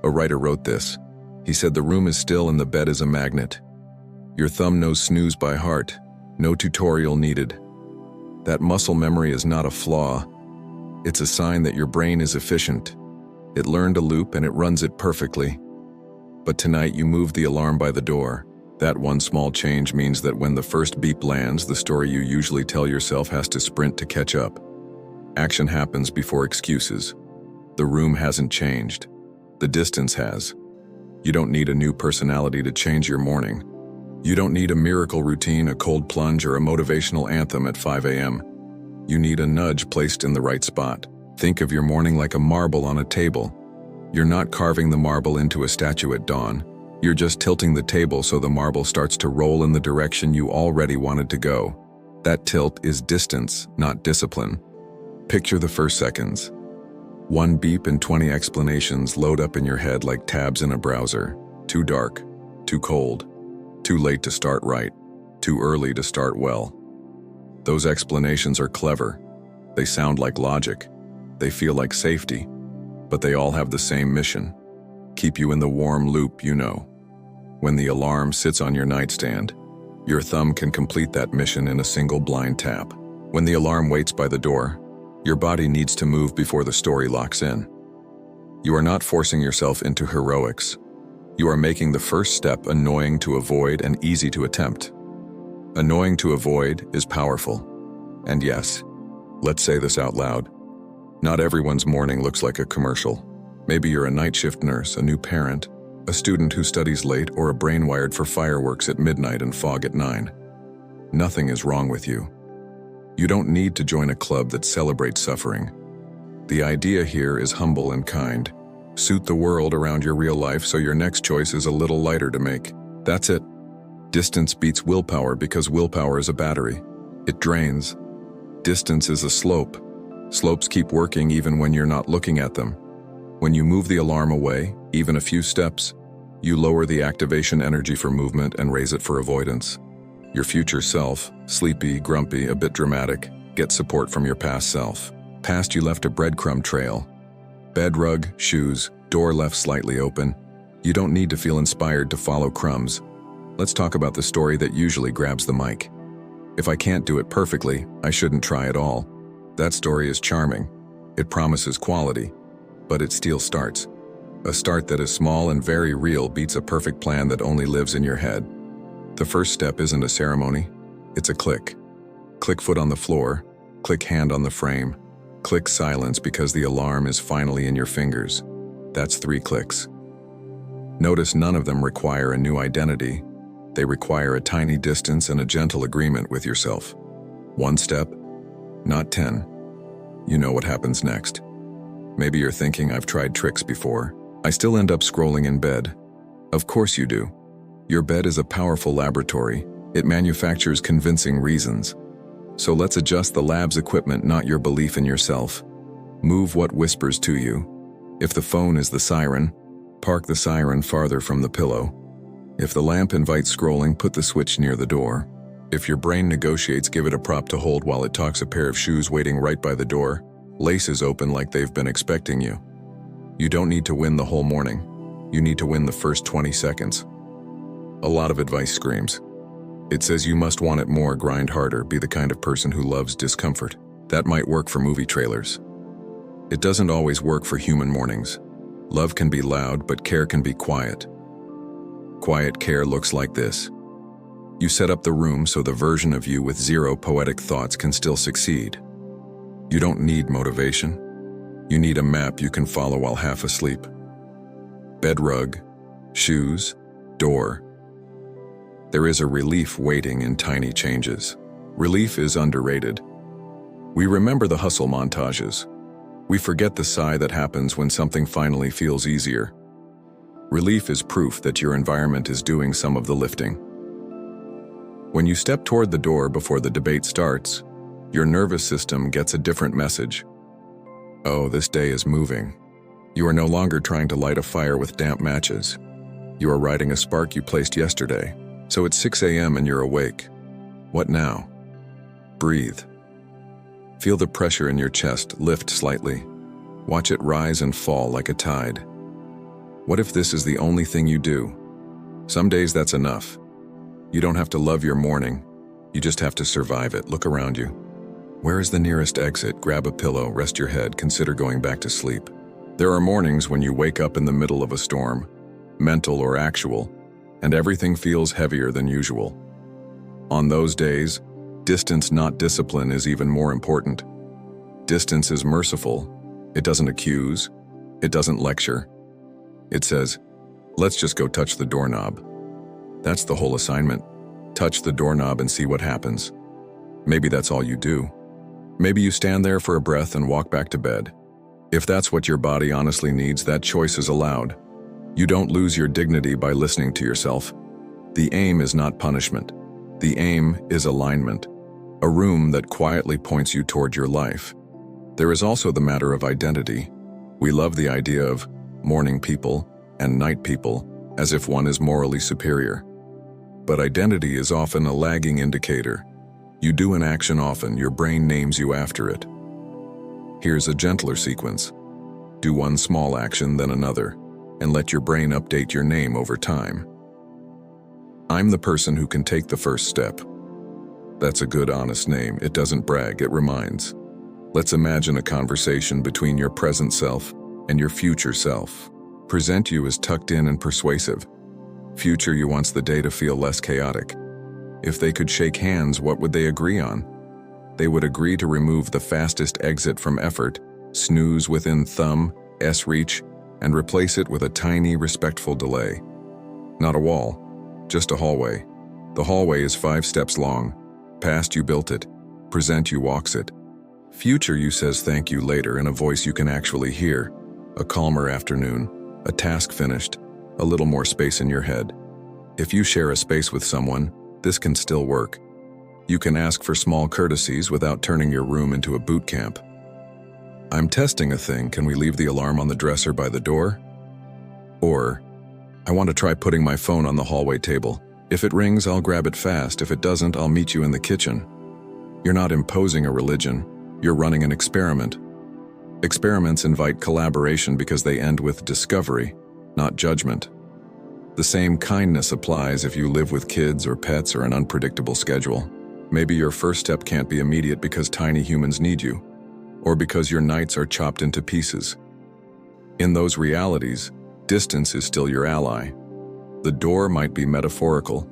A writer wrote this. He said the room is still and the bed is a magnet. Your thumb knows snooze by heart. No tutorial needed. That muscle memory is not a flaw. It's a sign that your brain is efficient. It learned a loop and it runs it perfectly. But tonight you moved the alarm by the door. That one small change means that when the first beep lands, the story you usually tell yourself has to sprint to catch up. Action happens before excuses. The room hasn't changed. The distance has. You don't need a new personality to change your morning. You don't need a miracle routine, a cold plunge, or a motivational anthem at 5 a.m. You need a nudge placed in the right spot. Think of your morning like a marble on a table. You're not carving the marble into a statue at dawn. You're just tilting the table so the marble starts to roll in the direction you already wanted to go. That tilt is distance, not discipline. Picture the first seconds. One beep and 20 explanations load up in your head like tabs in a browser. Too dark, too cold, too late to start right, too early to start well. Those explanations are clever. They sound like logic. They feel like safety. But they all have the same mission. Keep you in the warm loop, you know. When the alarm sits on your nightstand, your thumb can complete that mission in a single blind tap. When the alarm waits by the door, your body needs to move before the story locks in. You are not forcing yourself into heroics. You are making the first step annoying to avoid and easy to attempt. Annoying to avoid is powerful. And yes, let's say this out loud. Not everyone's morning looks like a commercial. Maybe you're a night shift nurse, a new parent, a student who studies late, or a brain wired for fireworks at midnight and fog at 9. Nothing is wrong with you. You don't need to join a club that celebrates suffering. The idea here is humble and kind. Suit the world around your real life so your next choice is a little lighter to make. That's it. Distance beats willpower because willpower is a battery. It drains. Distance is a slope. Slopes keep working even when you're not looking at them. When you move the alarm away, even a few steps, you lower the activation energy for movement and raise it for avoidance. Your future self, sleepy, grumpy, a bit dramatic, gets support from your past self. Past you left a breadcrumb trail. Bed rug, shoes, door left slightly open. You don't need to feel inspired to follow crumbs. Let's talk about the story that usually grabs the mic. If I can't do it perfectly, I shouldn't try at all. That story is charming. It promises quality, but it still starts. A start that is small and very real beats a perfect plan that only lives in your head. The first step isn't a ceremony, it's a click. Click foot on the floor, click hand on the frame, click silence because the alarm is finally in your fingers. That's 3 clicks. Notice none of them require a new identity. They require a tiny distance and a gentle agreement with yourself. 1 step, not 10. You know what happens next. Maybe you're thinking, I've tried tricks before. I still end up scrolling in bed. Of course you do. Your bed is a powerful laboratory. It manufactures convincing reasons. So let's adjust the lab's equipment, not your belief in yourself. Move what whispers to you. If the phone is the siren, park the siren farther from the pillow. If the lamp invites scrolling, put the switch near the door. If your brain negotiates, give it a prop to hold while it talks, a pair of shoes waiting right by the door, laces open like they've been expecting you. You don't need to win the whole morning. You need to win the first 20 seconds. A lot of advice screams. It says you must want it more, grind harder, be the kind of person who loves discomfort. That might work for movie trailers. It doesn't always work for human mornings. Love can be loud, but care can be quiet. Quiet care looks like this. You set up the room so the version of you with 0 poetic thoughts can still succeed. You don't need motivation. You need a map you can follow while half asleep. Bed rug, shoes, door. There is a relief waiting in tiny changes. Relief is underrated. We remember the hustle montages. We forget the sigh that happens when something finally feels easier. Relief is proof that your environment is doing some of the lifting. When you step toward the door before the debate starts, your nervous system gets a different message. Oh, this day is moving. You are no longer trying to light a fire with damp matches. You are riding a spark you placed yesterday. So it's 6 a.m. and you're awake. What now? Breathe. Feel the pressure in your chest lift slightly. Watch it rise and fall like a tide. What if this is the only thing you do? Some days that's enough. You don't have to love your morning. You just have to survive it. Look around you. Where is the nearest exit? Grab a pillow, rest your head, consider going back to sleep. There are mornings when you wake up in the middle of a storm, mental or actual, and everything feels heavier than usual. On those days, distance, not discipline, is even more important. Distance is merciful. It doesn't accuse. It doesn't lecture. It says, let's just go touch the doorknob. That's the whole assignment. Touch the doorknob and see what happens. Maybe that's all you do. Maybe you stand there for a breath and walk back to bed. If that's what your body honestly needs, that choice is allowed. You don't lose your dignity by listening to yourself. The aim is not punishment. The aim is alignment, a room that quietly points you toward your life. There is also the matter of identity. We love the idea of morning people and night people, as if one is morally superior. But identity is often a lagging indicator. You do an action often, your brain names you after it. Here's a gentler sequence. Do one small action, then another, and let your brain update your name over time. I'm the person who can take the first step. That's a good, honest name. It doesn't brag, it reminds. Let's imagine a conversation between your present self and your future self. Present you as tucked in and persuasive. Future you wants the day to feel less chaotic. If they could shake hands, what would they agree on? They would agree to remove the fastest exit from effort, snooze within thumb, reach, and replace it with a tiny, respectful delay. Not a wall, just a hallway. The hallway is 5 steps long. Past you built it. Present you walks it. Future you says thank you later in a voice you can actually hear. A calmer afternoon, a task finished, a little more space in your head. If you share a space with someone, this can still work. You can ask for small courtesies without turning your room into a boot camp. I'm testing a thing, can we leave the alarm on the dresser by the door? Or, I want to try putting my phone on the hallway table. If it rings, I'll grab it fast. If it doesn't, I'll meet you in the kitchen. You're not imposing a religion, you're running an experiment. Experiments invite collaboration because they end with discovery, not judgment. The same kindness applies if you live with kids or pets or an unpredictable schedule. Maybe your first step can't be immediate because tiny humans need you, or because your nights are chopped into pieces. In those realities, distance is still your ally. The door might be metaphorical.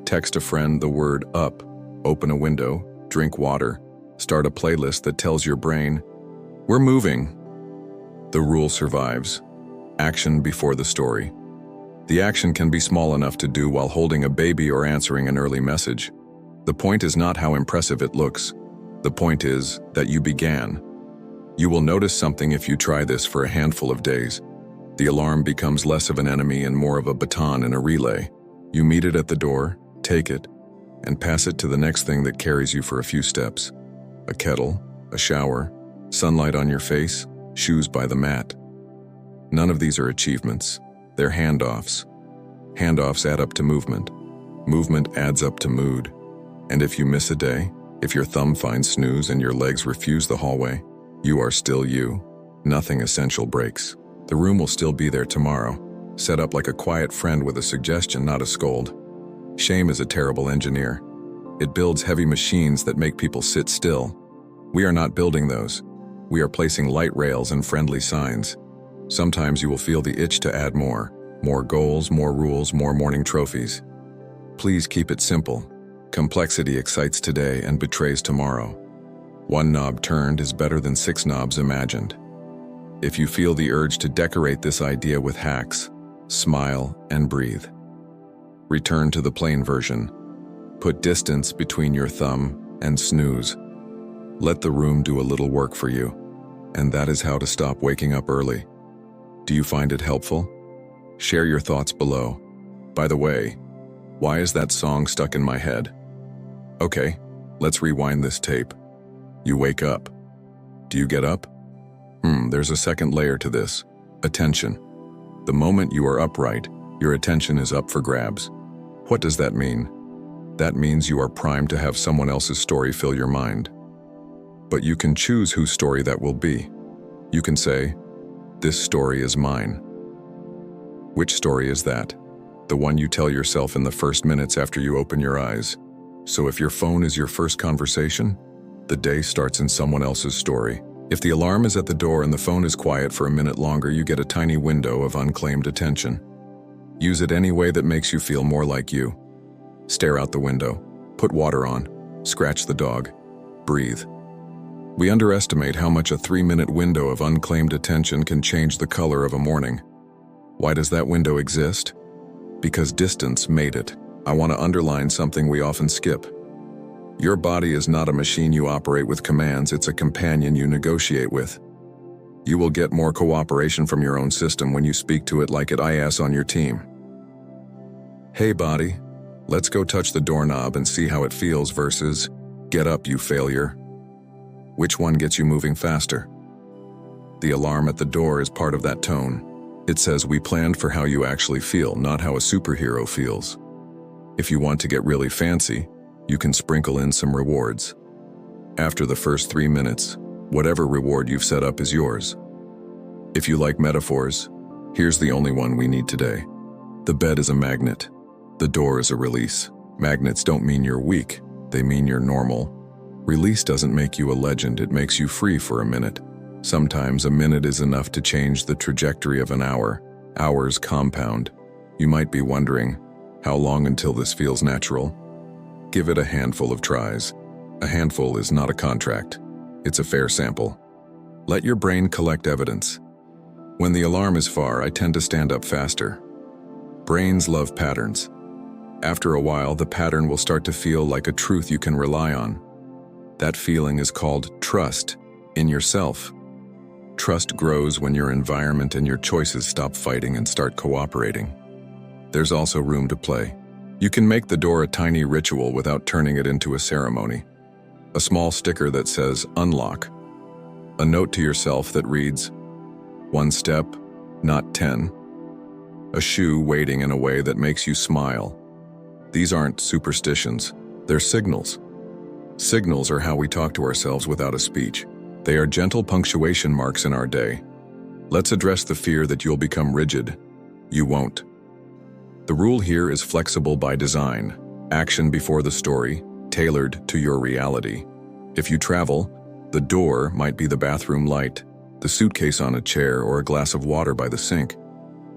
Text a friend the word up, open a window, drink water, start a playlist that tells your brain, we're moving. The rule survives. Action before the story. The action can be small enough to do while holding a baby or answering an early message. The point is not how impressive it looks. The point is that you began. You will notice something if you try this for a handful of days. The alarm becomes less of an enemy and more of a baton in a relay. You meet it at the door, take it, and pass it to the next thing that carries you for a few steps. A kettle, a shower, sunlight on your face, shoes by the mat. None of these are achievements. They're handoffs. Handoffs add up to movement. Movement adds up to mood. And if you miss a day, if your thumb finds snooze and your legs refuse the hallway, you are still you. Nothing essential breaks. The room will still be there tomorrow, set up like a quiet friend with a suggestion, not a scold. Shame is a terrible engineer. It builds heavy machines that make people sit still. We are not building those. We are placing light rails and friendly signs. Sometimes you will feel the itch to add more goals, more rules, more morning trophies. Please keep it simple. Complexity excites today and betrays tomorrow. 1 knob turned is better than 6 knobs imagined. If you feel the urge to decorate this idea with hacks, smile and breathe. Return to the plain version. Put distance between your thumb and snooze. Let the room do a little work for you. And that is how to stop waking up early. Do you find it helpful? Share your thoughts below. By the way, why is that song stuck in my head? Okay, let's rewind this tape. You wake up. Do you get up? There's a second layer to this. Attention. The moment you are upright, your attention is up for grabs. What does that mean? That means you are primed to have someone else's story fill your mind. But you can choose whose story that will be. You can say, this story is mine. Which story is that? The one you tell yourself in the first minutes after you open your eyes. So if your phone is your first conversation, the day starts in someone else's story. If the alarm is at the door and the phone is quiet for a minute longer, you get a tiny window of unclaimed attention. Use it any way that makes you feel more like you. Stare out the window, put water on, scratch the dog, breathe. We underestimate how much a 3-minute window of unclaimed attention can change the color of a morning. Why does that window exist? Because distance made it. I want to underline something we often skip. Your body is not a machine you operate with commands, it's a companion you negotiate with. You will get more cooperation from your own system when you speak to it like it is on your team. Hey body, let's go touch the doorknob and see how it feels versus, get up you failure. Which one gets you moving faster? The alarm at the door is part of that tone. It says we planned for how you actually feel, not how a superhero feels. If you want to get really fancy, you can sprinkle in some rewards. After the first 3 minutes, whatever reward you've set up is yours. If you like metaphors, here's the only one we need today. The bed is a magnet. The door is a release. Magnets don't mean you're weak, they mean you're normal. Release doesn't make you a legend, it makes you free for a minute. Sometimes a minute is enough to change the trajectory of an hour. Hours compound. You might be wondering, how long until this feels natural? Give it a handful of tries. A handful is not a contract. It's a fair sample. Let your brain collect evidence. When the alarm is far, I tend to stand up faster. Brains love patterns. After a while, the pattern will start to feel like a truth you can rely on. That feeling is called trust in yourself. Trust grows when your environment and your choices stop fighting and start cooperating. There's also room to play. You can make the door a tiny ritual without turning it into a ceremony. A small sticker that says, unlock. A note to yourself that reads, 1 step, not 10. A shoe waiting in a way that makes you smile. These aren't superstitions, they're signals. Signals are how we talk to ourselves without a speech. They are gentle punctuation marks in our day. Let's address the fear that you'll become rigid. You won't. The rule here is flexible by design. Action before the story, tailored to your reality. If you travel, the door might be the bathroom light, the suitcase on a chair, or a glass of water by the sink.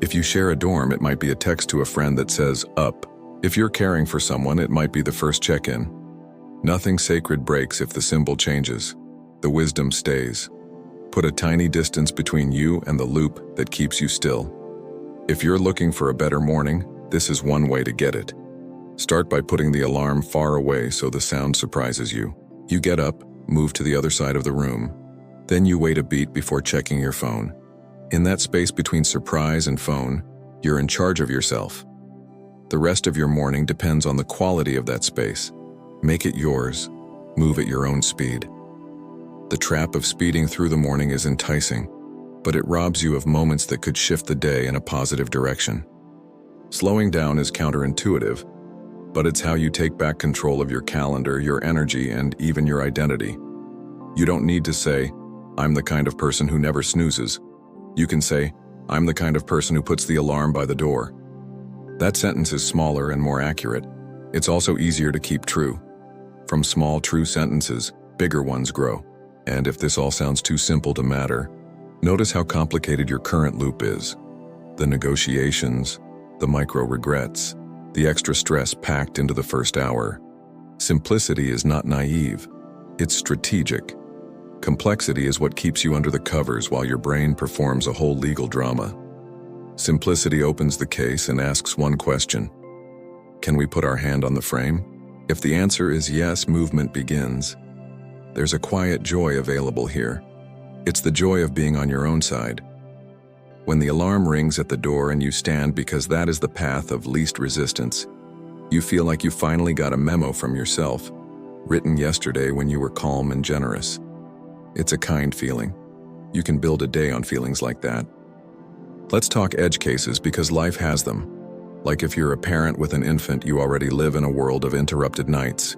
If you share a dorm, it might be a text to a friend that says, up. If you're caring for someone, it might be the first check-in. Nothing sacred breaks if the symbol changes. The wisdom stays. Put a tiny distance between you and the loop that keeps you still. If you're looking for a better morning, this is one way to get it. Start by putting the alarm far away so the sound surprises you. You get up, move to the other side of the room. Then you wait a beat before checking your phone. In that space between surprise and phone, you're in charge of yourself. The rest of your morning depends on the quality of that space. Make it yours. Move at your own speed. The trap of speeding through the morning is enticing, but it robs you of moments that could shift the day in a positive direction. Slowing down is counterintuitive, but it's how you take back control of your calendar, your energy, and even your identity. You don't need to say, I'm the kind of person who never snoozes. You can say, I'm the kind of person who puts the alarm by the door. That sentence is smaller and more accurate. It's also easier to keep true. From small, true sentences, bigger ones grow. And if this all sounds too simple to matter, notice how complicated your current loop is. The negotiations, the micro regrets, the extra stress packed into the first hour. Simplicity is not naive, it's strategic. Complexity is what keeps you under the covers while your brain performs a whole legal drama. Simplicity opens the case and asks one question. Can we put our hand on the frame? If the answer is yes, movement begins. There's a quiet joy available here. It's the joy of being on your own side. When the alarm rings at the door and you stand because that is the path of least resistance, you feel like you finally got a memo from yourself, written yesterday when you were calm and generous. It's a kind feeling. You can build a day on feelings like that. Let's talk edge cases because life has them. Like if you're a parent with an infant, you already live in a world of interrupted nights.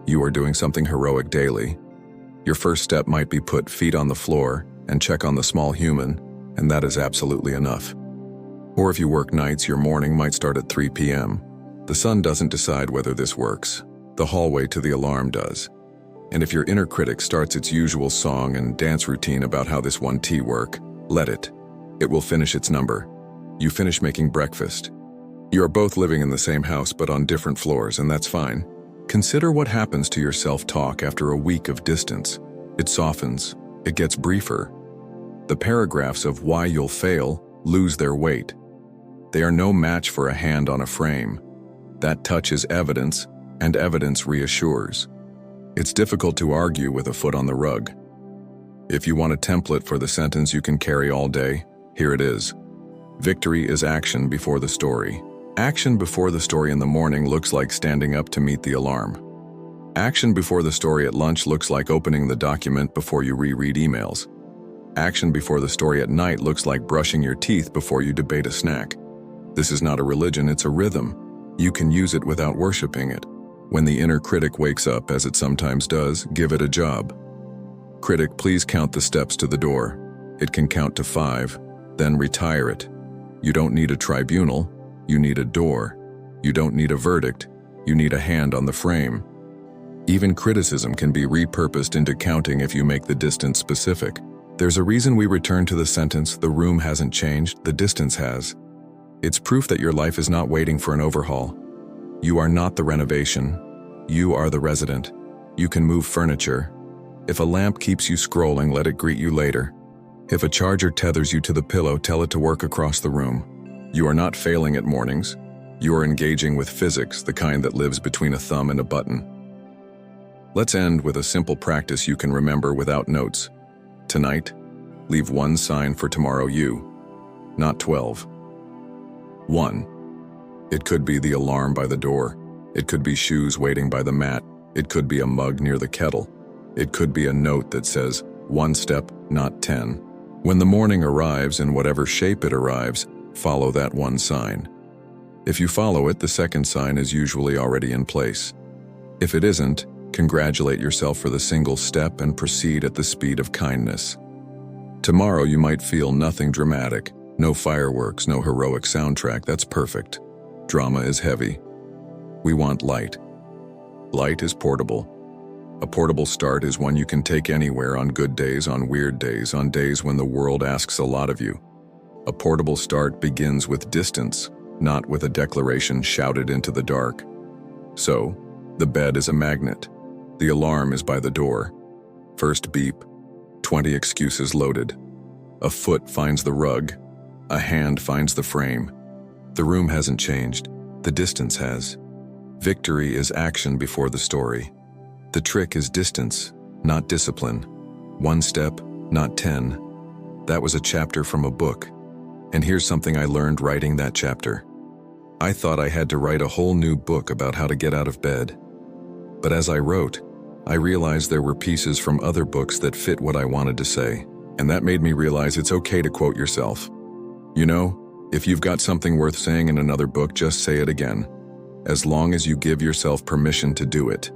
You are doing something heroic daily. Your first step might be put feet on the floor and check on the small human, and that is absolutely enough. Or if you work nights, your morning might start at 3 p.m. The sun doesn't decide whether this works. The hallway to the alarm does. And if your inner critic starts its usual song and dance routine about how this one tea work, let it. It will finish its number. You finish making breakfast. You are both living in the same house but on different floors, and that's fine. Consider what happens to your self-talk after a week of distance. It softens. It gets briefer. The paragraphs of why you'll fail lose their weight. They are no match for a hand on a frame. That touch is evidence, and evidence reassures. It's difficult to argue with a foot on the rug. If you want a template for the sentence you can carry all day, here it is. Victory is action before the story. Action before the story in the morning looks like standing up to meet the alarm. Action before the story at lunch looks like opening the document before you reread emails. Action before the story at night looks like brushing your teeth before you debate a snack. This is not a religion, it's a rhythm. You can use it without worshiping it. When the inner critic wakes up, as it sometimes does, give it a job. Critic, please count the steps to the door. It can count to 5, then retire it. You don't need a tribunal, you need a door. You don't need a verdict, you need a hand on the frame. Even criticism can be repurposed into counting if you make the distance specific. There's a reason we return to the sentence, the room hasn't changed, the distance has. It's proof that your life is not waiting for an overhaul. You are not the renovation. You are the resident. You can move furniture. If a lamp keeps you scrolling, let it greet you later. If a charger tethers you to the pillow, tell it to work across the room. You are not failing at mornings. You are engaging with physics, the kind that lives between a thumb and a button. Let's end with a simple practice you can remember without notes. Tonight, leave one sign for tomorrow you, not 12. 1. It could be the alarm by the door. It could be shoes waiting by the mat. It could be a mug near the kettle. It could be a note that says, 1 step, not 10. When the morning arrives, in whatever shape it arrives, follow that one sign. If you follow it, the second sign is usually already in place. If it isn't, congratulate yourself for the single step and proceed at the speed of kindness. Tomorrow you might feel nothing dramatic, no fireworks, no heroic soundtrack, that's perfect. Drama is heavy. We want light. Light is portable. A portable start is one you can take anywhere, on good days, on weird days, on days when the world asks a lot of you. A portable start begins with distance, not with a declaration shouted into the dark. So, the bed is a magnet. The alarm is by the door. First beep, 20 excuses loaded. A foot finds the rug. A hand finds the frame. The room hasn't changed. The distance has. Victory is action before the story. The trick is distance, not discipline. 1 step, not 10. That was a chapter from a book. And here's something I learned writing that chapter. I thought I had to write a whole new book about how to get out of bed. But as I wrote, I realized there were pieces from other books that fit what I wanted to say. And that made me realize it's okay to quote yourself. You know, if you've got something worth saying in another book, just say it again. As long as you give yourself permission to do it.